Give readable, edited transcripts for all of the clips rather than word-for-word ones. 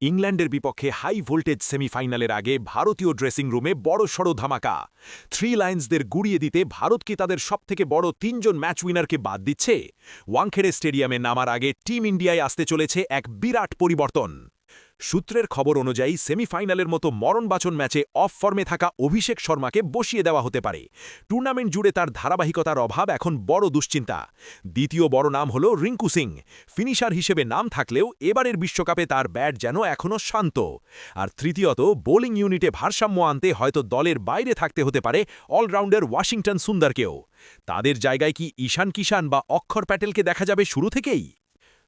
ইংল্যান্ডের বিপক্ষে high voltage সেমিফাইনালের আগে ভারতীয় ড্রেসিং রুমে বড়সড় ধামাকা। থ্রি লায়ন্সদের গুড়িয়ে দিতে ভারত কি তাদের সবথেকে বড় তিনজন ম্যাচ উইনারকে বাদ দিচ্ছে? ওয়াংখেড়ে স্টেডিয়ামে নামার আগে টিম ইন্ডিয়ায় আসতে চলেছে এক বিরাট পরিবর্তন। সূত্রের খবর অনুযায়ী সেমিফাইনালের মতো মরণবাচন ম্যাচে অফ ফর্মে থাকা অভিষেক শর্মাকে বসিয়ে দেওয়া হতে পারে। টুর্নামেন্ট জুড়ে তার ধারাবাহিকতার অভাব এখন বড় দুশ্চিন্তা। দ্বিতীয় বড় নাম হল রিঙ্কু সিং। ফিনিশার হিসেবে নাম থাকলেও এবারের বিশ্বকাপে তার ব্যাট যেন এখনও শান্ত। আর তৃতীয়ত, বোলিং ইউনিটে ভারসাম্য আনতে হয়তো দলের বাইরে থাকতে হতে পারে অলরাউন্ডার ওয়াশিংটন সুন্দরকেও। তাদের জায়গায় কি ঈশান কিষান বা অক্ষর প্যাটেলকে দেখা যাবে শুরু থেকেই?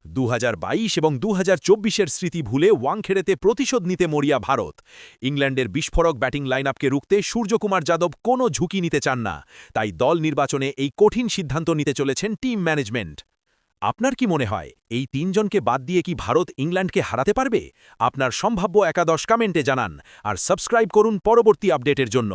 2022 এবং 2024-এর স্মৃতি ভুলে ওয়াংখেড়েতে প্রতিশোধ নিতে মরিয়া ভারত। ইংল্যান্ডের বিস্ফোরক ব্যাটিং লাইনআপকে রুখতে সূর্যকুমার যাদব কোনো ঝুঁকি নিতে চান না, তাই দল নির্বাচনে এই কঠিন সিদ্ধান্ত নিতে চলেছেন টিম ম্যানেজমেন্ট। আপনার কি মনে হয়, এই তিনজনকে বাদ দিয়ে কি ভারত ইংল্যান্ডকে হারাতে পারবে? আপনার সম্ভাব্য একাদশ কমেন্টে জানান, আর সাবস্ক্রাইব করুন পরবর্তী আপডেটের জন্য।